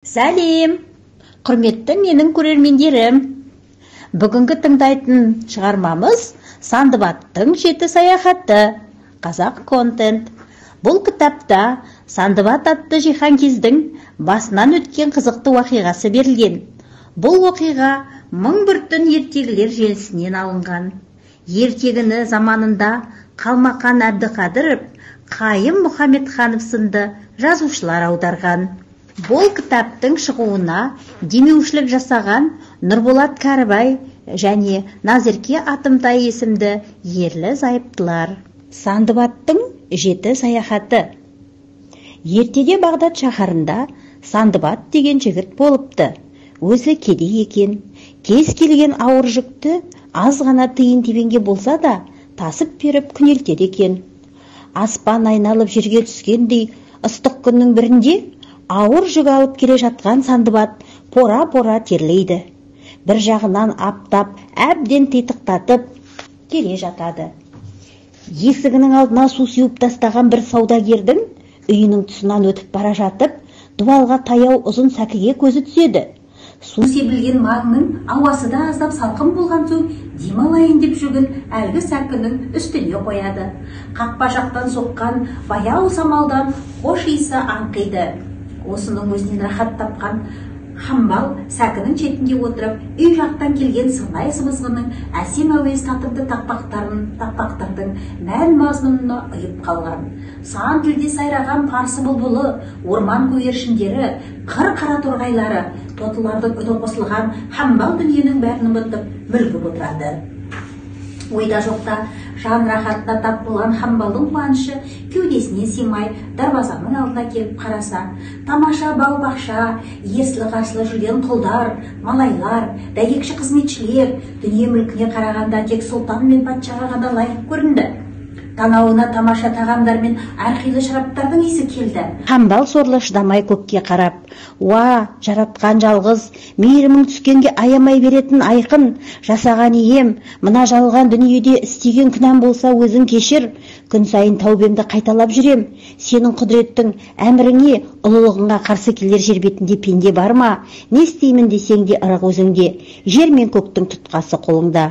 Сәлем, құрметті менің көрермендерім. Бүгінгі тыңдайтын шығармамыз Сандыбаттың жеті саяхаты, қазақ контент. Бұл кітапта Сандыбат атты Жиһанкездің басынан өткен қызықты уақиғасы берілген. Бұл оқиға мың бір түн ертегілер желісінен алынған. Ертегіні заманында Қалмақан Әбдіқадыров, Қайым Мұхамедханов сынды жазушылар аударған. Бұл кітаптың шығуына демеушілік жасаған Нұрболат Кәрібай және Назерке Атымтай есімді ерлі зайыптылар. Сандыбаттың жеті саяхаты. Ертеде Бағдат шаһарында Сандыбат деген жігіт болыпты. Өзі кедей екен. Кез келген ауыр жүкті аз ғана тиын тебенге болса да тасып беріп күнелтеді екен. Аспан айналып жерге түскендей ыстық күннің бірінде ауыр жүк алып келе жатқан Сандыбат пора-пора терлейді. Бір жағынан аптап, әбден титықтатып келе жатады. Есігінің алдына су сеуіп тастаған бір саудагердің үйінің тұсынан өтіп бара жатып, дуалға таяу ұзын сәкіге көзі түседі. Су себілген маңның ауасы да аздап салқын болған соң демалайын деп жүгін әлгі сәкінің үстіне қояды. Қақпа жақтан соққан баяу самалдан хош иісі аңқиды. Осының өзінен рахат тапқан Хамбал сәкінің шетінде отырып, үй жақтан келген сыңай сыбызғының әсем әуез татымды тақпақтардың мән мазмұнына ұйып қалған. Сан тілде сайраған парсы бұлбұлы, орман көгершіндері, қыр-қара торғайлары, тотылардың үні қосылған Хамбал дүниенің бәрін ұмытып мүлгіп отырады. Ойда жоқта жан рахатына тап болған Хамбалдың қуанышы кеудесіне сыймай дарбазаның алдына келіп қараса, тамаша бау-бақша, ерсілі-қарсылы жүрген құлдар, малайлар, дәйекші қызметшілер дүние мүлкіне қарағанда тек сұлтан мен патшаға ғана лайық көрінді. Танауына тамаша тағамдар мен әрқилы шараптардың иісі келді. Хамбал сорлы шыдамай көкке қарап, «Уа, жаратқан жалғыз, мейірімің түскенге аямай беретін айқын, жасаған ием, мына жалған дүниеде істеген күнәм болса өзің кешір, күн сайын тәубемді қайталап жүрем. Сенің құдіреттің әміріңе, ұлылығыңа қарсы келер жер бетінде пенде бар ма? Не істеймін десең де ырық өзіңде, жер мен көктің тұтқасы қолыңда.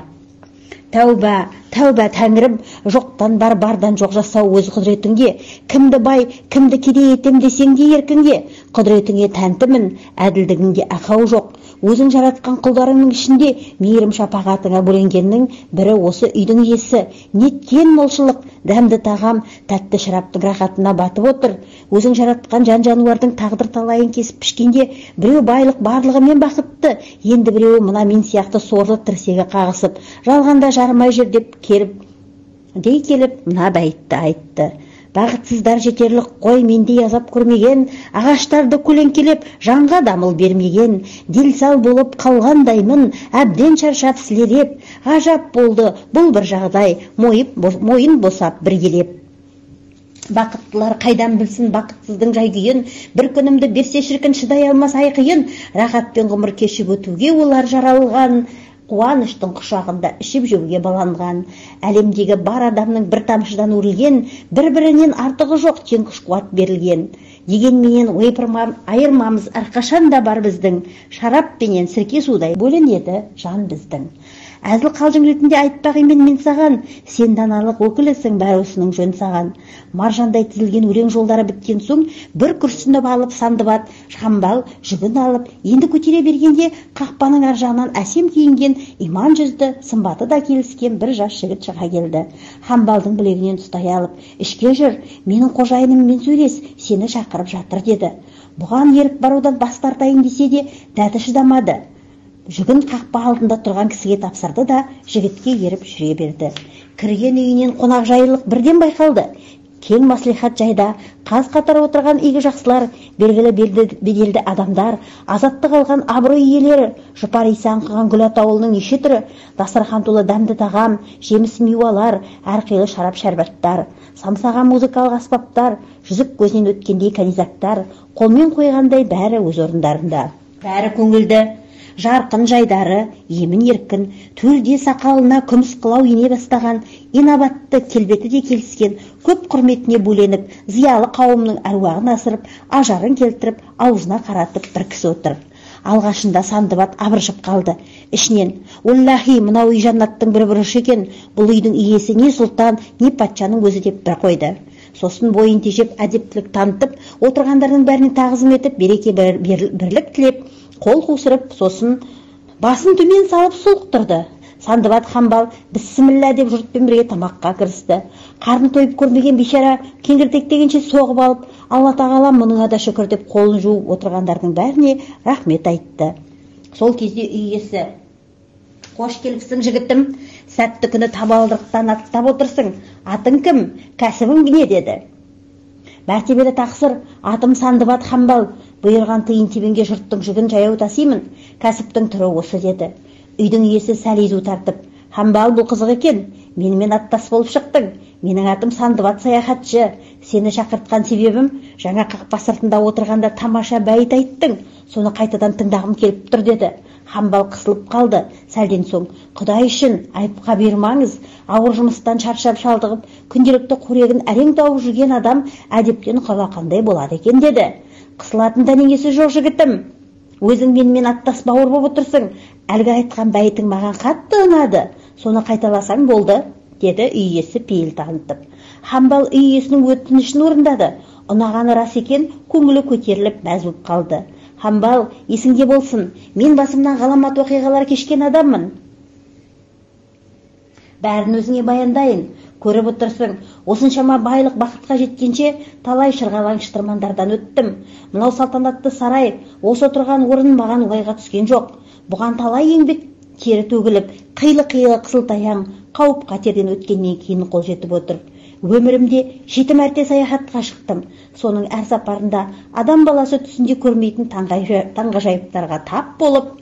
Тәуба, тәуба Тәңірім, жоқтан бар, бардан жоқ жасау өз құдіретіңде. Кімді бай, кімді кедей етем десең де еркіңде. Құдіретіңе тәнтімін, әділдігіңде ақау жоқ. Өзің жаратқан құлдарыңның ішінде мейірім шапағатыңа бөленгеннің бірі осы үйдің иесі. Неткен молшылық, дәмді тағам, тәтті шараптың рахатына батып отыр. Өзің жаратқан жан-жануардың тағдыр талайын кесіп пішкенде біреу байлық барлығымен бақытты, енді біреуі мына мен сияқты сорлы тірсегі қағысып, жалғанда жарымай жүр деп келіп мына бәйітті айтты. Бақытсыздар жетерлік қой, мендей азап көрмеген, ағаштарды көлеңкелеп жанға дамыл бермеген, делсал болып қалғандаймын, әбден шаршап сілереп, ғажап болды бұл бір жағдай, мойын босап біргелеп. Бақыттылар қайдан білсін бақытсыздың жай-күйін, бір күнімді берсе шіркін шыдай алмас айқиын, рахатпен ғұмыр кешіп өтуге олар жаралған, қуаныштың құшағында ішіп жеуге баланған. Әлемдегі бар адамның бір тамшыдан өрілген, бір-бірінен артығы жоқ тең күш-қуат берілген. Дегенменен айырмамыз әрқашан да бар біздің, шарап пенен сірке судай бөленеді жан біздің. Әзіл қалжың ретінде айтпақ емен мен саған, сен даналық өкілісің, бәрі осының жөн саған. Маржандай тізілген өлең жолдары біткен соң, бір күрсініп алып Сандыбат, Хамбал жүгін алып, енді көтере бергенде қақпаның ар жағынан әсем киінген, иман жүзді, сымбаты да келіскен бір жас жігіт шыға келді. Хамбалдың білегінен ұстай алып, ішке жүр, менің қожайыныммен сөйлес, сені шақырып жатыр деді. Бұған еріп барудан бас тартайын десе де дәті шыдамады. Жүгін қақпа алдында тұрған кісіге тапсырды да жігітке еріп жүре берді. Кірген үйінен қонақ жайлылық бірден байқалды. Кең маслихат жайда қаз-қатар отырған игі жақсылар, белгілі беделді адамдар, азаттық алған абырой иелері, жұпар иісі аңқыған гүл атаулының неше түрі, дастархан толы дәмді тағам, жеміс миуалар, әрқилы шарап шәрбаттар, самсаған музыкалық аспаптар, жүзік көзінен өткендей канизактар, қолмен қойғандай бәрі өз орындарында. Бәрі көңілді. жарқын жайдары, емін еркін, төрде сақалына күміс қылау ене бастаған, инабатты келбеті де келіскен, көп құрметіне бөленіп, зиялы қауымның әруағын асырып, ажарын келтіріп, аузына қаратып бір кісі отыр. Алғашында Сандыбат абыржып қалды. Ішінен, «Оллахи, мынау үй жаннаттың бір бұрышы екен, бұл үйдің иесі не сұлтан, не патшаның өзі» деп бір қойды. Сосын бойын тежеп, әдептілік танытып, отырғандардың бәріне тағзым етіп, береке бірлік тілеп, қол қусырып, сосын басын төмен салып солықтырды. Сандыбат Хамбал «Бісміллә» деп жұртпен бірге тамаққа кірісті. Қарны тойып көрмеген бейшара кеңіртектегенше соғып алып, Алла тағала мұныңа да шүкір деп қолын жуып отырғандардың бәріне рахмет айтты. Сол кезде үй иесі: «Қош келіпсің жігітім, сәтті күні табалдырықтан аттап отырсың. Атың кім? Кәсібің не?» деді. «Мәртебелі тақсыр, атым Сандыбат Хамбал. Бұйырған тиын тебенге жұрттың жүгін жаяу тасимын. Кәсіптің түрі осы» деді. Үйдің иесі сәл езу тартып: «Хамбал, бұл қызық екен. Менімен аттас болып шықтың. Менің атым Сандыбат саяхатшы. Сені шақыртқан себебім, жаңа қақпа сыртында отырғанда тамаша бәйіт айттың. Соны қайтадан тыңдағым келіп тұр» деді. Хамбал қысылып қалды. Сәлден соң: «Құдай үшін айыпқа бермаңыз. Ауыр жұмыстан шаршап шалдығып, күнделікті қорегін әрең тауып жүрген адам әдептен қалақандай болады екен» деді. «Қысылатын дәнеңесі жоқ жігітім. Өзің менімен аттас бауыр болып отырсың. Әлгі айтқан бәйітің маған қатты ұнады. Соны қайталасаң болды» деді үй иесі пейіл танытып. Хамбал үй иесінің өтінішін орындады. Ұнағаны рас екен, көңілі көтеріліп мәз болып қалды. «Хамбал, есіңде болсын, мен басымнан ғаламат оқиғалар кешкен адаммын. Бәрін өзіңе баяндайын. Көріп отырсың, осыншама байлық бақытқа жеткенше талай шырғалаң шытырмандардан өттім. Мынау салтанатты сарай, осы отырған орын маған оңайға түскен жоқ. Бұған талай еңбек тері төгіліп, қилы-қилы қысылтаяң, қауіп қатерден өткеннен кейін қол жетіп отыр. Өмірімде 7 мәрте саяхатқа шықтым. Соның әр сапарында адам баласы түсінде көрмейтін таңғажайыптарға тап болып,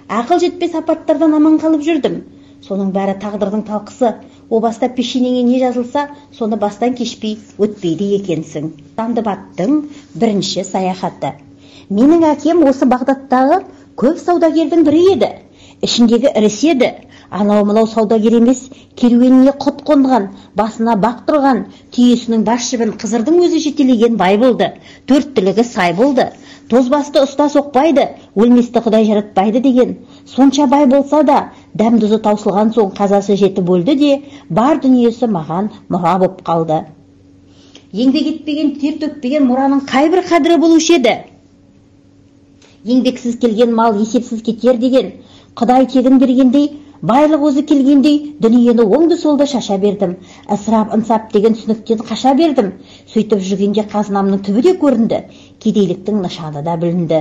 ақыл жетпес апаттардан аман қалып жүрдім. Соның бәрі тағдырдың талқысы. О баста пешенеңе не жазылса, соны бастан кешпей өтпейді екенсің». Сандыбаттың бірінші саяхаты. «Менің әкем осы Бағдаттағы көп саудагердің бірі еді. Ішіндегі іріс еді. Анау-мынау саудагер емес, керуеніне құт қонған, басына бақ тұрған, түйесінің бас жібін Қызырдың өзі жетелеген бай болды. Төрттілігі сай болды. Тозбасты ұста соқпайды, өлместі Құдай жаратпайды деген. Сонша бай болса да, дәмдұзы таусылған соң қазасы жетіп өлді де, бар дүниесі маған мұра боп қалды. Еңбек етпеген, тер төкпеген мұраның қайбір қадірі болушы еді. Еңбексіз келген мал есепсіз кетер деген. Құдай тегін бергендей, байлық өзі келгендей, дүниені оңды-солды шаша бердім. Ысырап, ынсап деген түсініктен қаша бердім. Сөйтіп жүргенде қазынамның түбі де көрінді, кедейліктің нышаны да білінді.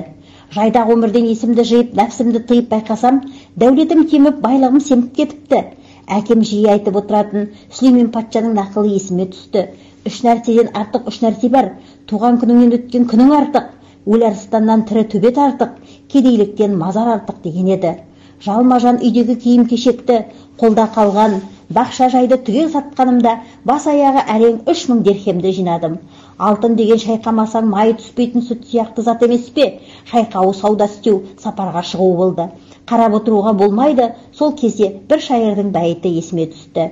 Жайдағы өмірден есімді жиып, нәпсімді тыйып байқасам, дәулетім кеміп, байлығым семіп кетіпті. Әкем жиі айтып отыратын Сүлеймен патшаның нақылы есіме түсті. 3 нәрседен артық 3 нәрсе бар. Туған күніңнен өткен күнің артық, өлі арыстаннан тірі төбет артық, кедейліктен мазар артық деген еді. Жалма-жан үйдегі киім кешекті, қолда қалған бақша жайды түгел сатқанымда, бас аяғы әрең 3000 дирхемді жинадым. Алтын деген шайқамасаң майы түспейтін сүт сияқты зат емес пе? Шайқау, сауда істеу, сапарға шығу болды. Қарап отыруға болмайды. Сол кезде бір шайырдың бәйіті есіме түсті.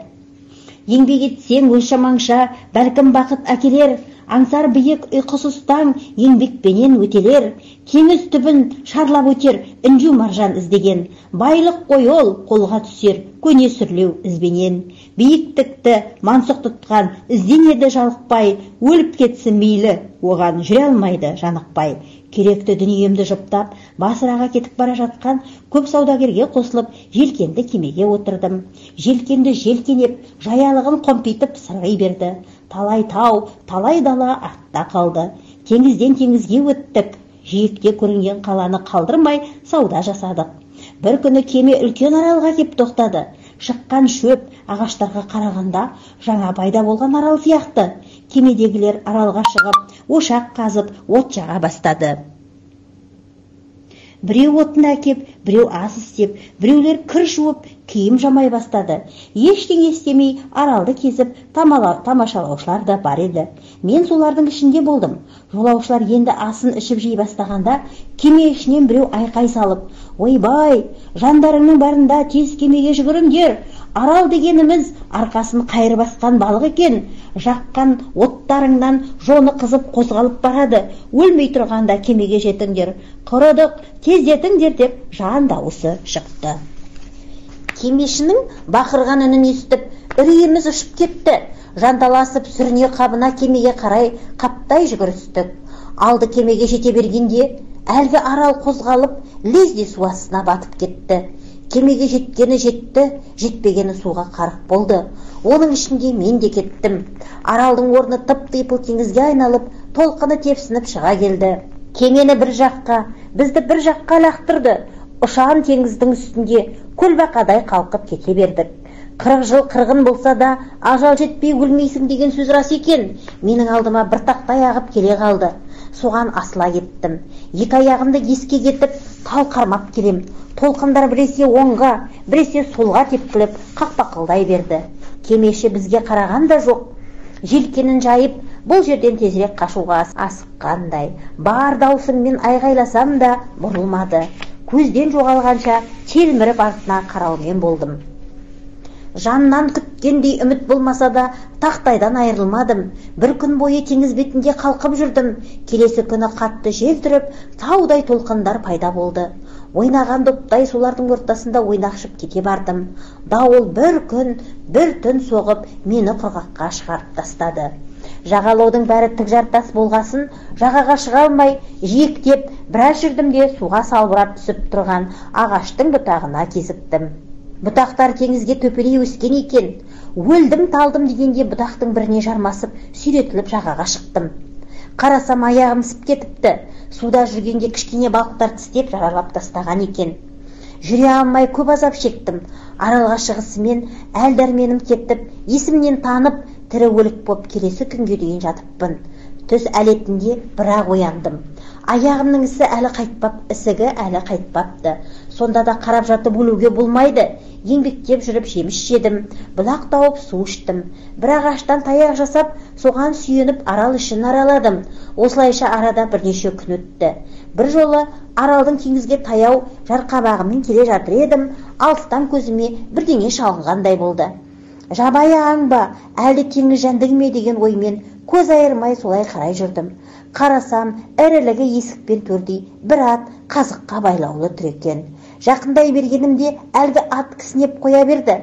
«Еңбек етсең өлшамаңша, бәлкім бақыт әкелер. Аңсар биік ұйқысыз таң, еңбекпенен өтелер. Теңіз түбін шарлап өтер, інжу маржан іздеген. Байлық қой ол, қолға түсер, көне сүрлеу ізбенен. Биіктікті мансық тұтқан, ізденеді жалықпай. Өліп кетсін мейлі, оған жүре алмайды жанықпай. Керекті дүниемді жұптап, басыраға кетіп бара жатқан көп саудагерге қосылып, желкенді кемеге отырдым. Желкенді желкенеп, жаялығын қомпитып сырғи берді. Талай тау, талай дала артта қалды. Теңізден теңізге өттік. Жиекте көрінген қаланы қалдырмай сауда жасадық. Бір күні кеме үлкен аралға кеп тоқтады. Шыққан шөп ағаштарға қарағанда жаңа пайда болған арал сияқты. Кемедегілер аралға шығып, ошақ қазып, от жаға бастады. Біреу отын әкеп, біреу ас істеп, біреулер кір жуып, киім жамай бастады. Ештеңе істемей аралды кезіп тамашалаушылар да бар еді. Мен солардың ішінде болдым. Жолаушылар енді асын ішіп жей бастағанда, кеме ішінен біреу айқай салып: "Ойбай, жандарыңның барында тез кемеге жүгіріңдер! Арал дегеніміз арқасын қайыр басқан балық екен. Жаққан оттарыңнан жоны қызып қозғалып барады. Өлмей тұрғанда кемеге жетіңдер. Құрыдық, тездетіңдер" деп жан дауысы шықты. Кемешінің бақырған үнін естіп, үрейіміз ұшып кетті. Жанталасып сүріне қабына кемеге қарай қаптай жүгірістік. Алды кемеге жете бергенде, әлгі арал қозғалып, лезде су астына батып кетті. Кемеге жеткені жетті, жетпегені суға қарық болды. Оның ішінде мен де кеттім. Аралдың орны тып-типыл теңізге айналып, толқыны тепсініп шыға келді. Кемені бір жаққа, бізді бір жаққа лақтырды. Ұшан теңіздің үстінде көлбақадай қалқып кете бердік. 40 жыл қырғын болса да, ажал жетпей өлмейсің деген сөз рас екен. Менің алдыма бір тақтай ағып келе қалды. Соған асыла кеттім. Екі аяғымды еске кетіп, тал қармап келем. Толқындар біресе оңға, біресе солға тепкіліп, қақпақылдай берді. Кемеші бізге қараған да жоқ. Желкенін жайып, бұл жерден тезірек қашуға асыққандай. Бар даусыммен айғайласам да бұрылмады. Көзден жоғалғанша телміріп артына қараумен болдым. Жаннан күткендей үміт болмаса да тақтайдан айырылмадым. Бір күн бойы теңіз бетінде қалқып жүрдім. Келесі күні қатты жел тұрып, таудай толқындар пайда болды. Ойнаған доптай солардың ортасында ойнақшып кете бардым. Дауыл бір күн, бір түн соғып, мені құрғаққа шығарып тастады. Жағалаудың бәрі тік жартас болғасын, жағаға шыға алмай, жиектеп, біраз жүрдім де суға салбырап түсіп тұрған ағаштың бұтағына кезіктім. Бұтақтар теңізге төпелей өскен екен. Өлдім талдым дегенде бұтақтың біріне жармасып, сүйретіліп жағаға шықтым. Қарасам аяғым сіп кетіпті. Суда жүргенде кішкене балықтар тістеп жаралап тастаған екен. Жүре алмай көп азап шектім. Аралға шығысымен әл дәрменім кетіп, есімнен танып, тірі өлік боп келесі күнге дейін жатыппын. Түс әлетінде бірақ ояндым. Аяғымның ісігі әлі қайтпапты. Сонда да қарап жатып өлуге болмайды. Еңбектеп жүріп жеміс жедім, бұлақ тауып су іштім. Бір ағаштан таяқ жасап, соған сүйеніп арал ішін араладым. Осылайша арада бірнеше күн өтті. Бір жолы аралдың теңізге таяу жарқабағымен келе жатыр едім, алыстан көзіме бірдеңе шалынғандай болды. Жабайы аң ба, әлде теңіз жәндігі ме деген оймен көз айырмай солай қарай жүрдім. Қарасам, ірілігі есікпен төрдей бір ат қазыққа байлаулы тұр екен. Жақындай бергенімде әлгі ат кісінеп қоя берді.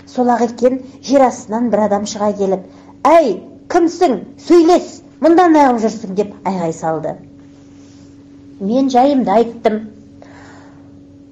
Солақ екен, жер астынан бір адам шыға келіп: "Әй, кімсің? Сөйлес, мұнда неғып жүрсің?" деп айғай салды. Мен жайымды айттым.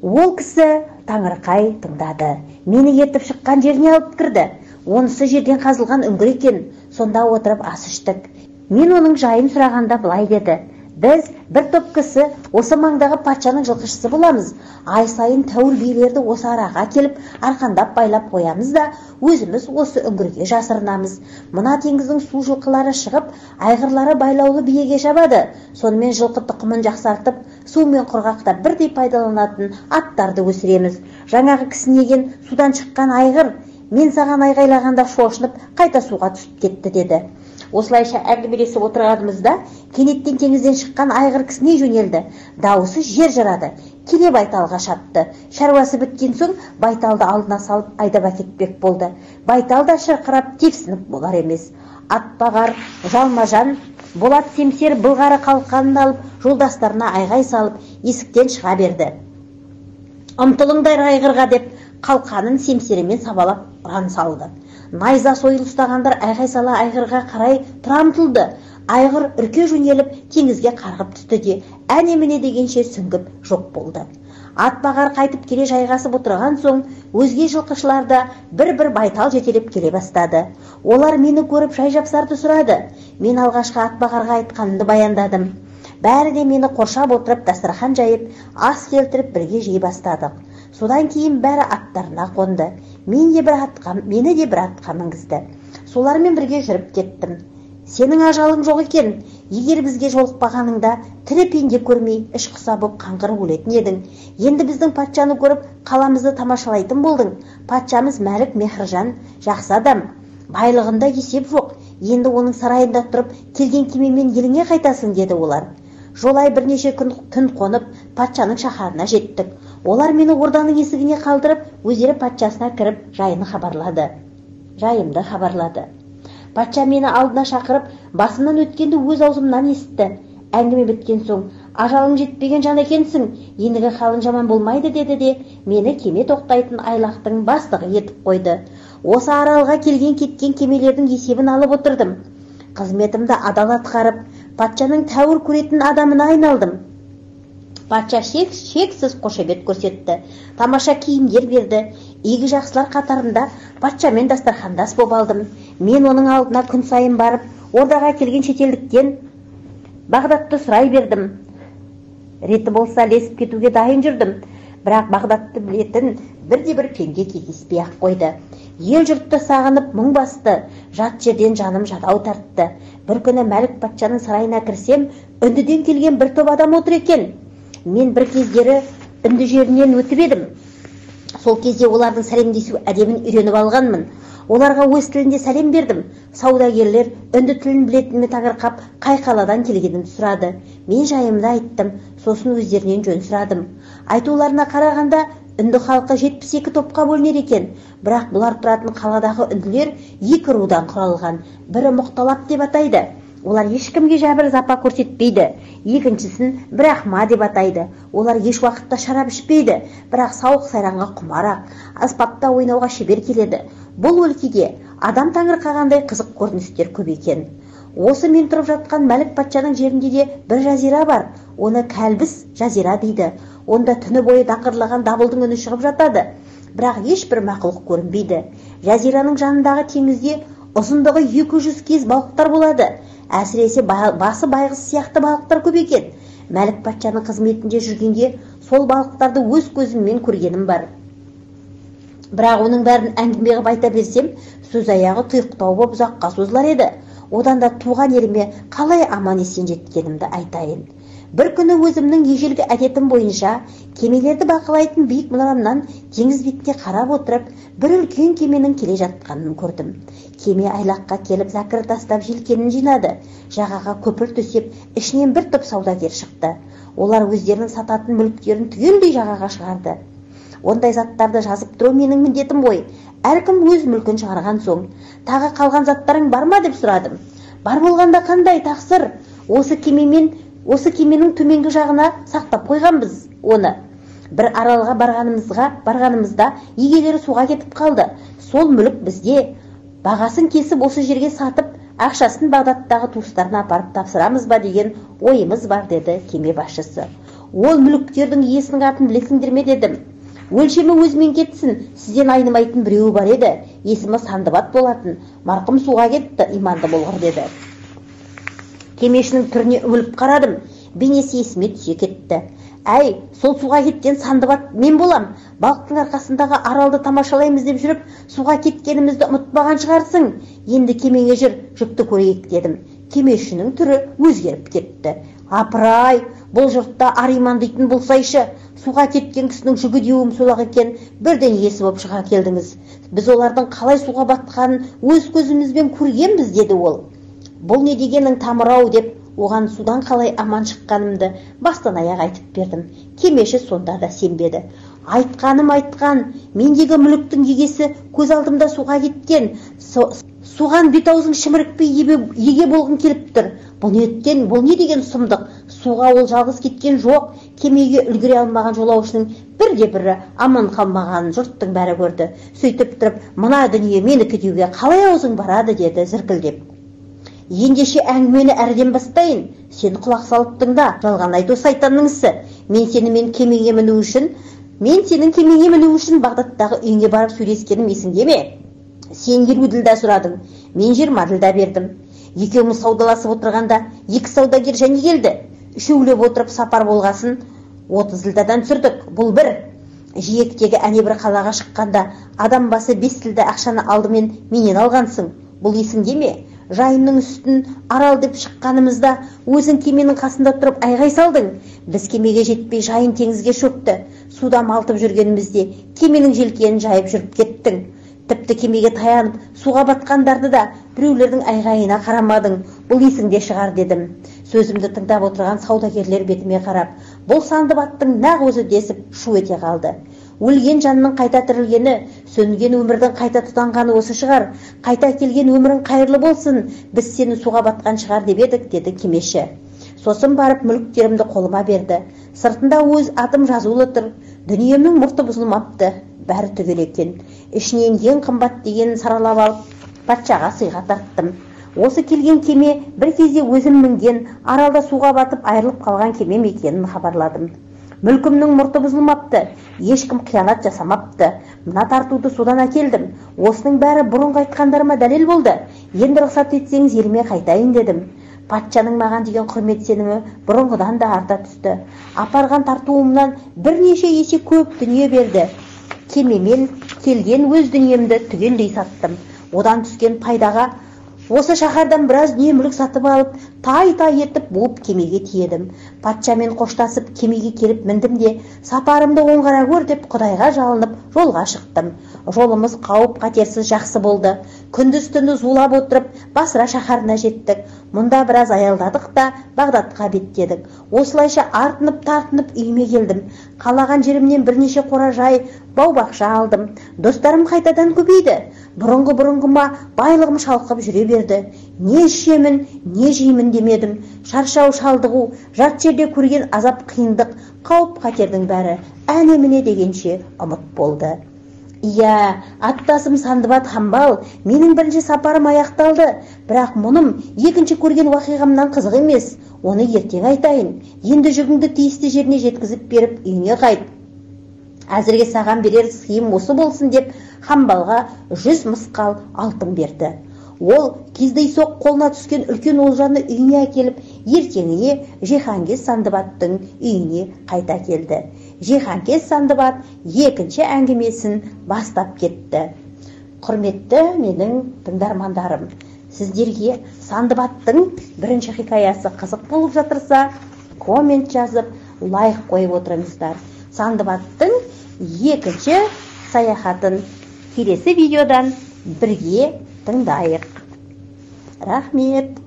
Ол кісі таңырқай тыңдады. Мені ертіп шыққан жеріне алып кірді. Онысы жерден қазылған үңгір екен. Сонда отырып ас іштік. Мен оның жайын сұрағанда былай деді: "Біз бір топ кісі осы маңдағы патшаның жылқышысы боламыз. Ай сайын тәуір биелерді осы араға келіп, арқандап байлап қоямыз да, өзіміз осы үңгірге жасырынамыз. Мына теңіздің су жылқылары шығып, айғырлары байлаулы биеге шабады. Сонымен жылқы тұқымын жақсартып, су мен құрғақта бірдей пайдаланатын аттарды өсіреміз. Жаңағы кісінеген судан шыққан айғыр, мен саған айғайлағанда шошынып, қайта суға түсіп кетті" деді. Осылайша әңгімелесіп отырғанымызда кенеттен теңізден шыққан айғыр кісіне жөнелді. Дауысы жер жарады. Келе Байталға шапты. Шаруасы біткен соң Байталды алдына салып айдап әкетпек болды. Байтал да шырқырап тепсініп болар емес. Атбағар, жалма-жан, Болат семсер былғары қалқанын алып, жолдастарына айғай салып, есіктен шыға берді. "Ұмтылыңдар айғырға" деп қалқанын семсерімен сабалап ұран салды. Найза сойыл ұстағандар айғай сала айғырға қарай тұра ұмтылды. Айғыр үрке жөнеліп теңізге қарғып түсті де, әне-міне дегенше сүңгіп жоқ болды. Атбағар қайтып келе жайғасып отырған соң, өзге жылқышылар да бір-бір Байтал жетелеп келе бастады. Олар мені көріп жай-жапсарды сұрады. Мен алғашқы Атбағарға айтқанымды баяндадым. Бәрі де мені қоршап отырып, дастархан жайып, ас келтіріп бірге жей бастадық. Содан кейін бәрі аттарына қонды. Мені де бір атқа мінгізді. Солармен бірге жүріп кеттім. Сенің ажалың жоқ екен. Егер бізге жолықпағаныңда тірі пенде көрмей іш құса боп қаңғырып өлетін едің. Енді біздің патшаны көріп қаламызды тамашалайтын болдың. Патшамыз Мәлік Мехржан жақсы адам. Байлығында есеп жоқ. Енді оның сарайында тұрып келген кемемен еліңе қайтасың, деді олар. Жолай бірнеше күн түн қонып, патшаның шаһарына жеттік. Олар мені орданың есігіне қалдырып, өздері патшасына кіріп, жайымды хабарлады. Патша мені алдына шақырып, басымнан өткенді өз аузымнан есітті. Әңгіме біткен соң, ажалың жетпеген жан екенсің, ендігі халың жаман болмайды, деді де, мені кеме тоқтайтын айлақтың бастығы етіп қойды. Осы аралға келген кеткен кемелердің есебін алып отырдым. Қызметімді адал атқарып, патшаның тәуір көретін адамына айналдым. Патша шексіз қошемет көрсетті, тамаша киімдер берді. Игі жақсылар қатарында патшамен дастархандас боп алдым. Мен оның алдына күн сайын барып, ордаға келген шетелдіктен Бағдатты сұрай бердім. Реті болса лесіп кетуге дайын жүрдім. Бірақ Бағдатты білетін бірде-бір пенде кездеспей-ақ қойды. Ел жұртты сағынып мұң басты, жат жерден жаным жадау тартты. Бір күні Мәлік патшаның сарайына кірсем, үндіден келген бір топ адам отыр екен. Мен бір кездері үнді жерінен өтіп едім. Сол кезде олардың сәлемдесу әдебін үйреніп алғанмын. Оларға өз тілінде сәлем бердім. Саудагерлер үнді тілін білетініме таңырқап, қай қаладан келгенімді сұрады. Мен жайымды айттым, сосын өздерінен жөн сұрадым. Айтуларына қарағанда үнді халқы 72 топқа бөлінер екен. Бірақ бұлар тұратын қаладағы үнділер 2 рудан құралған. Бірі Мұқталап деп атайды. Олар ешкімге жәбір запа көрсетпейді. Екіншісін Брахма деп атайды. Олар еш уақытта шарап ішпейді, бірақ сауық сайранға құмарақ, аспапта ойнауға шебер келеді. Бұл өлкеде адам таңырқағандай қызық көріністер көп екен. Осы мен тұрып жатқан Мәлік патшаның жерінде де бір жазира бар. Оны Кәлбіс жазира дейді. Онда түні бойы даңғырлаған дабылдың үні шығып жатады. Бірақ ешбір мақұлық көрінбейді. Жазираның жанындағы теңізде ұзындығы 200 кез балықтар болады. Әсіресе басы байғыз сияқты балықтар көп екен. Мәлік патшаның қызметінде жүргенде сол балықтарды өз көзіммен көргенім бар. Бірақ оның бәрін әңгіме қылып айта берсем, сөз аяғы тұйықтау боп ұзаққа созылар еді. Одан да туған еліме қалай аман есен жеткенімді айтайын. Бір күні өзімнің ежелгі әдетім бойынша кемелерді бақылайтын биік мұнарамнан теңіз бетіне қарап отырып, бір үлкен кеменің келе жатқанын көрдім. Кеме айлаққа келіп зәкір тастап желкенін жинады. Жағаға көпір төсеп, ішінен бір топ саудагер шықты. Олар өздерінің сататын мүліктерін түгелдей жағаға шығарды. Ондай заттарды жазып тұру менің міндетім ғой. Әркім өз мүлкін шығарған соң, тағы қалған заттарың бар ма деп сұрадым. Бар болғанда қандай тақсыр? Осы кеменің төменгі жағына сақтап қойғанбыз оны. Бір аралға барғанымызда егелері суға кетіп қалды. Сол мүлік бізде. Бағасын кесіп осы жерге сатып, ақшасын Бағдаттағы туыстарына апарып тапсырамыз ба деген ойымыз бар, деді кеме басшысы. Ол мүліктердің иесінің атын білесіңдер ме, дедім. Өлшемі өзімен кетсін, сізден айнымайтын біреуі бар еді. Есімі Сандыбат болатын. Марқұм суға кетті, иманды болғыр, деді. Кемешінің түріне үңіліп қарадым. Бейнесі есіме түсе кетті. Әй, сол суға кеткен Сандыбат мен болам. Балықтың арқасындағы аралды тамашалаймыз деп жүріп, суға кеткенімізді ұмытпаған шығарсың. Енді кемеге жүр, жүкті көрейік, дедім. Кемешінің түрі өзгеріп кетті. Апырай, бұл жұртта Ариман дейтін болсайшы, суға кеткен кісінің жүгі деуім сол-ақ екен, бірден есі боп шыға келдіңіз. Біз олардың қалай суға батқанын өз көзімізбен көргенбіз, деді ол. Бұл не дегенің Тамыр-ау деп, оған судан қалай аман шыққанымды бастан аяқ айтып бердім. Кемеші сонда да сенбеді. Айтқан, мендегі мүліктің егесі көз алдымда суға кеткен. Суған бет-аузың шімірікпей еге болғың келіп тұр. Бұл не деген сұмдық? Суға ол жалғыз кеткен жоқ. Кемеге үлгіре алмаған жолаушының бірде-бірі аман қалмағанын жұрттың бәрі көрді. Сөйтіп тұрып, мына дүние менікі деуге қалай аузың барады, деді зіркілдеп. Ендеше әңгімені әрден бастайын. Сен құлақ салып тыңда, жалған айту сайтанның ісі. Мен сенің кемеңе міну үшін Бағдаттағы үйіңе барып сөйлескенім есіңде ме? Сен 20 ділда сұрадың, мен 20 ділда бердім. Екеуміз саудаласып отырғанда 2 саудагер және келді. Үшеулеп отырып сапар болғасын 30 ділдадан түсірдік. Бұл бір. Жиектегі әне бір қалаға шыққанда адам басы 5 ділда ақшаны алдымен менен алғансың. Бұл есіңде ме? жайынның үстін арал деп шыққанымызда өзің кеменің қасында тұрып айғай салдың. Біз кемеге жетпей жайын теңізге шөкті. Суда малтып жүргенімізде кеменің желкенін жайып жүріп кеттің. Тіпті кемеге таянып суға батқандарды да біреулердің айғайына қарамадың. Бұл есіңде шығар дедім. Сөзімді тыңдап отырған саудагерлер бетіме қарап, бұл Сандыбаттың нақ өзі десіп шу ете қалды. Өлген жанның қайта тірілгені, сөнген өмірдің қайта тұтанғаны осы шығар. Қайта келген өмірің қайырлы болсын, біз сені суға батқан шығар деп едік, деді кемеші. Сосын барып мүліктерімді қолыма берді. Сыртында өз атым жазулы тұр. Дүниемнің мұрты бұзылмапты, бәрі түгел екен. Ішінен ең қымбат дегенін саралап алып, патшаға сыйға тарттым. Осы келген кеме бір кезде өзім мінген, аралда суға батып айырылып қалған кемем екенін хабарладым. Мүлкімнің мұрты бұзылмапты, ешкім қиянат жасамапты. Мына тартуды судан әкелдім. Осының бәрі бұрынғы айтқандарыма дәлел болды. Енді рұқсат етсеңіз еліме қайтайын дедім. Патшаның маған деген құрмет сенімі бұрынғыдан да арта түсті. Апарған тартуымнан бірнеше есе көп дүние берді. Кемемен келген өз дүниемді түгелдей саттым. Одан түскен пайдаға осы шаһардан біраз дүние мүлік сатып алып, тай-тай етіп буып кемеге тиедім. Патшамен қоштасып кемеге келіп міндім де, сапарымды оңғара көр деп Құдайға жалынып жолға шықтым. Жолымыз қауіп қатерсіз жақсы болды. Күндіз-түнді зулап отырып Басра шаһарына жеттік. Мұнда біраз аялдадық та Бағдатқа беттедік. Осылайша артынып-тартынып үйіме келдім. Қалаған жерімнен бірнеше қора-жай, бау-бақша алдым. Достарым қайтадан көбейді. Бұрынғыма байлығым шалқып жүре берді. Не ішемін, не жеймін демедім. Шаршау, шалдығу, жат жерде көрген азап, қиындық, қауіп қатердің бәрі әне-міне дегенше ұмыт болды. Иә, аттасым Сандыбат Хамбал, менің бірінші сапарым аяқталды. Бірақ мұным екінші көрген уақиғамнан қызық емес. Оны ертең айтайын. Енді жүгіңді тиісті жеріне жеткізіп беріп үйіне қайт. Әзірге саған берер сыйым осы болсын деп Хамбалға 100 мысқал алтын берді. Ол кездейсоқ қолына түскен үлкен олжаны үйіне әкеліп, ертеңіне Жиһанкез Сандыбаттың үйіне қайта келді. Жиһанкез Сандыбат екінші әңгімесін бастап кетті. Құрметті менің тыңдармандарым, сіздерге Сандыбаттың бірінші хикаясы қызық болып жатырса, коммент жазып, лайк қойып отырыңыздар. Сандыбаттың екінші саяхатын келесі видеодан бірге тыңдайық. Рахмет.